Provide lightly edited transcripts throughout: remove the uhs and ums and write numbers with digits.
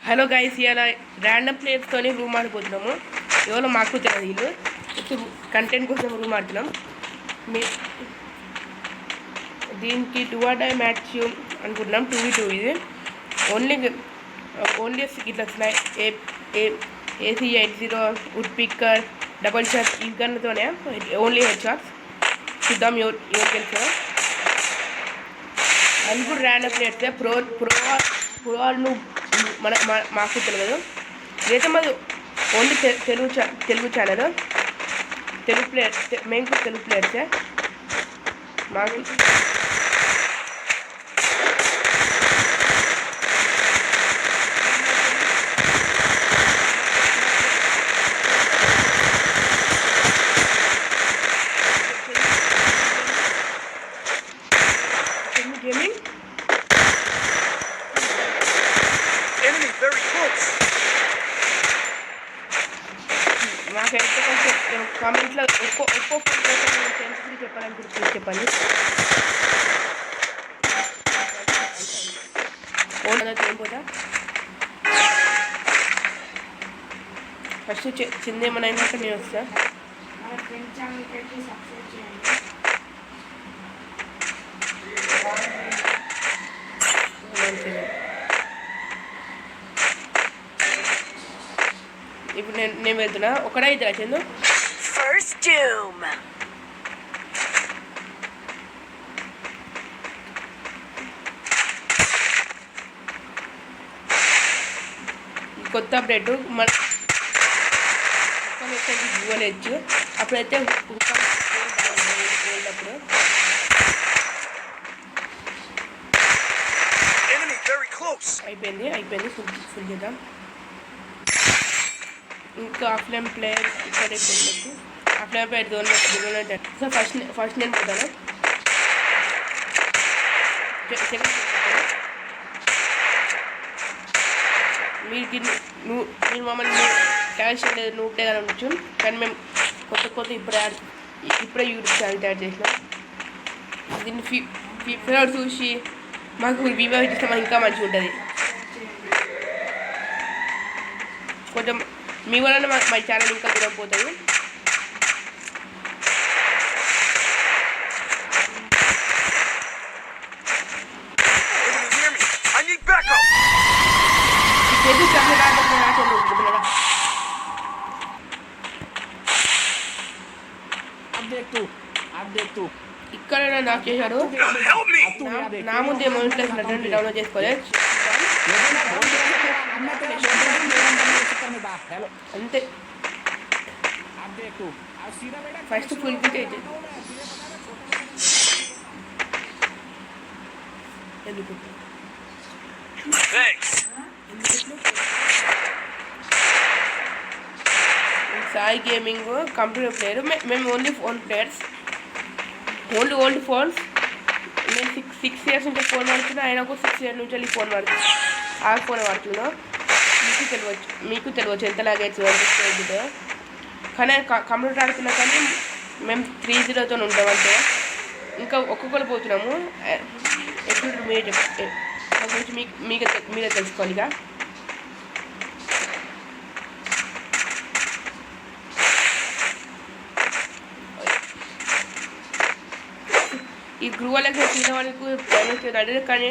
Hello guys, ఇలా random ప్లేయర్స్తోని room ఆడిపోతున్నాము. ఎవరో మాకు తెలియదు. వీళ్ళు కంటెంట్ కోసం రూమ్ ఆడుతున్నాం. దీనికి 2 మ్యాచ్ అనుకుంటున్నాం. 2v2 ఇది. ఓన్లీ ఇట్లా AC80 would picker double shot ఈ గన్తోనే ఓన్లీ హెడ్ షాట్స్. చూద్దాం ఎవరు తెలుసా. అది కూడా ర్యాండమ్ ప్లేయర్సే. ప్రో వాళ్ళు మాకు తెలియదు. ఇదైతే మాది only Telugu channel. Telugu player మేము కూడా తెలుగు ప్లేయర్సే. మాకు గేమింగ్ నాకైతే కొంచెం కామెంట్లో ఒక్కో ఫ్రెండ్స్ గురించి చెప్పాలని చెప్పండి. పోతా ఫస్ట్ చిన్న ఏమైనా అయినాక నేను వస్తా. ఇప్పుడు నేను వెళ్తున్నా. ఒకటే ఇద్దరా చందు? కొత్త అప్డేట్ మన గూగుల్ ఎడ్జ్. అప్పుడైతే వెళ్ళినప్పుడు అయిపోయింది ఫుల్ చేద్దాం. ఇంకా ఆఫ్లైన్ ప్లేయర్ ఇక్కడే వెళ్ళచ్చు. ఆఫ్లైన్ ప్లేయర్ దూరం. సో ఫస్ట్ నేను పోతాను. మీరు మమ్మల్ని క్యాష్ లేదు నూటే కానీ ఉండొచ్చు. కానీ మేము కొత్త ఇప్పుడే యూట్యూబ్ ఛానల్ తయారు చేసినాం. దీన్ని ఫిఫ్టీ చూసి మాకు వివో ఇస్తే మాకు ఇంకా మంచిగా ఉంటుంది. కొంచెం మీ వలన మా ఛానల్ ఇంకా దూరం పోతుంది. ఇక్కడ నాకు చేశాడు. నా ముందు ఏమో డౌన్లోడ్ చేసుకోలేదు అంతే. ఫస్ట్ ఫుల్ కిట్ అయితే ఎందుకు సాయి గేమింగ్ కంప్యూటర్ ప్లేయర్. మేము only phone players. Old phones. నేను 6 years నుంచి ఫోన్ వాడుతున్నా. ఆయన ఒక 6 years నుంచి ఫోన్ వాడుతున్నా. ఆ ఫోన్ వాడుతున్నా. మీకు తెలియచ్చు ఎంత లాగైతే అనిపిస్తుంది. కానీ కంప్యూటర్ ఆడుతున్నా. కానీ మేము 3-0తో ఉంటాం. అంటే ఇంకా ఒక్కొక్కరు పోతున్నాము. ఎప్పుడు మీరు దాని గురించి మీరే తెలుసుకోవాలి. ఇక ఈ గ్రూ వాళ్ళకి చిన్న వాళ్ళకు పేమెంట్ అడిగారు. కానీ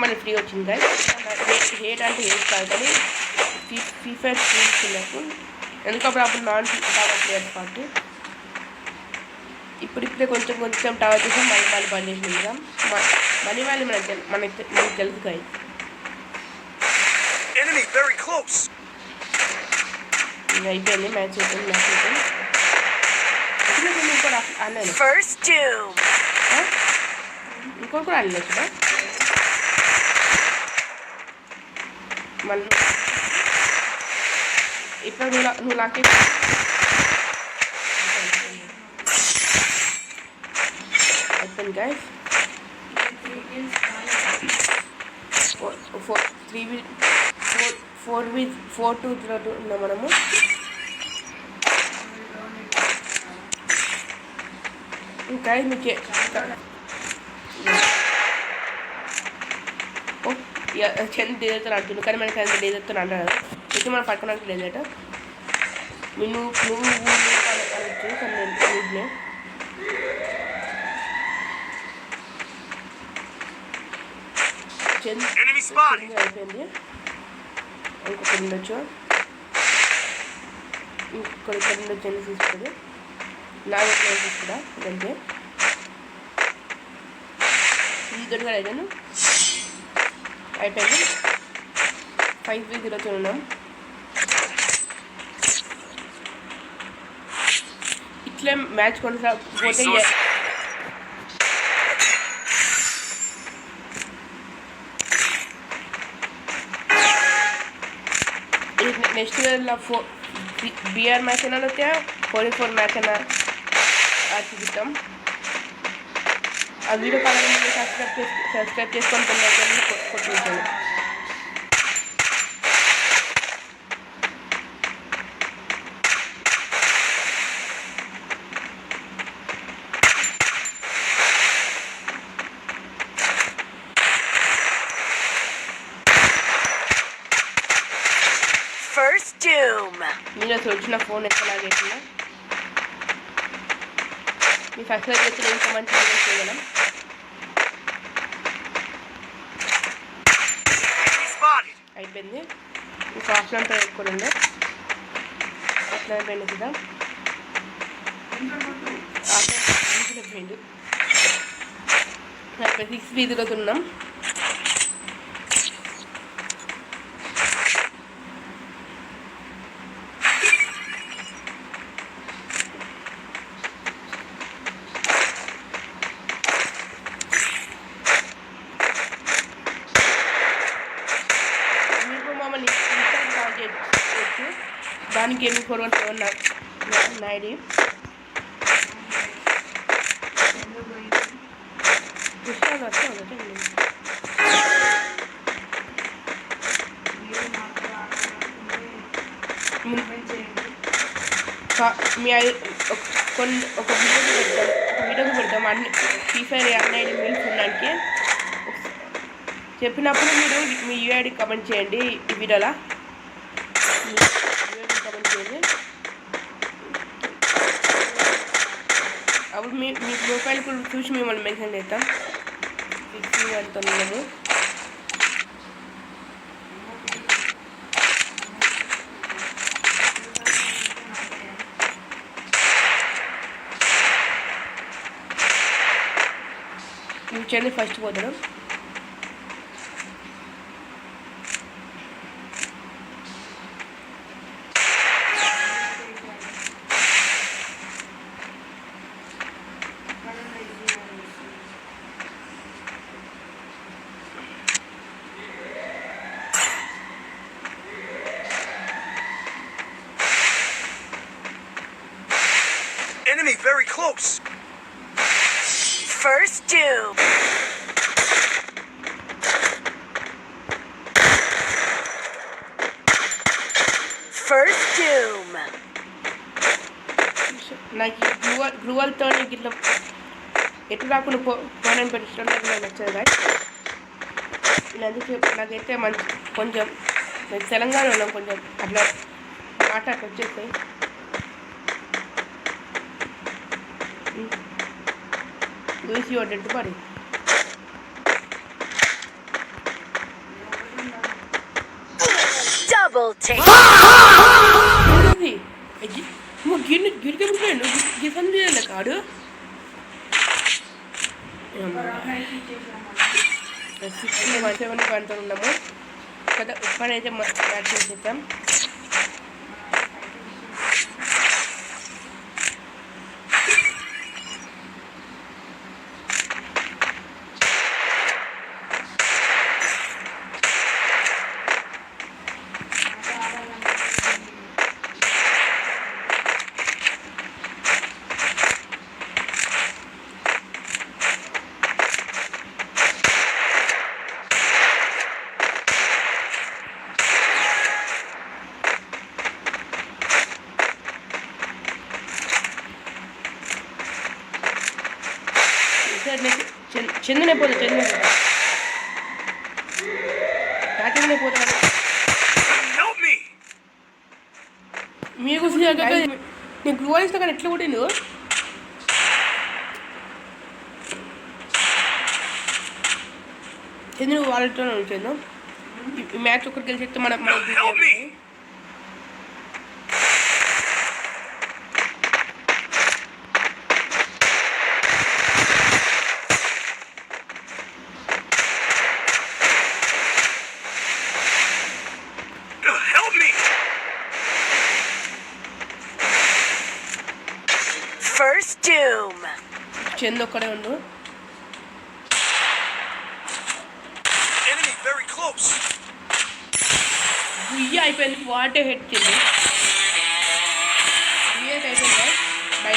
మళ్ళీ ఫ్రీ వచ్చింది. హేట్ అంటే హేట్ కాదు, కానీ ఫీఫా ఫ్రీ ఇచ్చినప్పుడు ఎందుకప్పుడు అప్పుడు నాన్ టవర్ ప్లేయర్స్ పాటు ఇప్పుడిప్పుడే కొంచెం టవర్ చేసి మళ్ళీ బంద్ చేసి మనీ వాళ్ళు మనకి తెలుసు కాదు. ఇంకా అయిపోయింది మ్యాచ్ అయిపోయింది. ఇంకోటి అన్నాను. ఇంకోటి కూడా అల్లొచ్చు మళ్ళీ. ఇప్పుడు నువ్వు నాకే అయిపోయింది గైస్. 4v4 ఉన్నాం మనము. ఇంకా మీకు చంద్ర డేజర్తో ఆడుతుంది కానీ మనకి అంత డేజర్తో అంటారు అయితే మనం పట్టుకోవడానికి డేజర్ట్ నువ్వు అనొచ్చు కానీ నేను అయిపోయింది ఇంకొకటి ఉండొచ్చు ఇంకొకటి ఇక్కడ ఉండొచ్చు అని తీసుకుంది నాకు తీసుకుందా ఇదంతే ఇది కూడా అయిపోయాను అయిపోయింది 5v0 ఉన్నాం ఇట్లా మ్యాచ్ కొనసాగిపోతే నెక్స్ట్ బిఆర్ మ్యాచ్ అయినా లేకపోతే 44 మ్యాచ్ అయినా చూపిస్తాం ఆ వీడియో కావాలంటే సబ్స్క్రైబ్ చేసుకొని కొట్టించాను మీరు అసలు వచ్చిన ఫోన్ ఎక్కలాగేసిన మీ సబ్స్క్రైబ్ చేస్తే ఇంకా మంచి వీడియోస్ చేయగలం అయిపోయింది ఇంకా ఆఫ్లైన్ పై ఎక్కువ ఆఫ్లైన్ పైన కదా ఆఫ్లైన్ అయిపోయింది 6v0 ఉన్నాం దానికి ఎన్ని 417 నా ఐడి మీ ఒక వీడియోకి పెడతాం అన్ని ఫ్రీ ఫైర్ అన్ని ఐడి మెయిల్స్ ఉండడానికి చెప్పినప్పుడు మీరు మీ యూఐడి కమెంట్ చేయండి ఈ వీడియోలో అప్పుడు మీ ప్రొఫైల్ కూడా చూసి మిమ్మల్ని మెన్షన్ చేస్తాం ఫిక్సింగ్ వెళ్తున్నాము ఫ్యూచర్ని ఫస్ట్ పోతాం Enemy very close. First doom. First doom. నాకు గ్లూవల్తో ఇట్లా ఎటు రాకుండా పోనని పెట్టడం నాకు నచ్చదు గాయ్ నాకైతే మంచి కొంచెం తెలంగాణలో కొంచెం అట్లా మాట అట్లా వచ్చేస్తాయి Use your dead body. Double take. కాడు ఉన్నాము కదా ఇప్పుడైతే మ్యాచ్ చేసేద్దాం చందనే పోదు మీకు నేను గ్లూ ఇస్తా కానీ ఎట్లా కొట్టిండు ఎందుకు వాళ్ళతో వచ్చాను ఈ మ్యాచ్ ఒక్కరికి గెలిచి చెప్తే మన Help me! Help me! First doom. Chand ఒక్కడే ఉండు Enemy very close. గుయ్య అయిపోయింది వాటే హెడ్ చెంది అయిపోయింది బై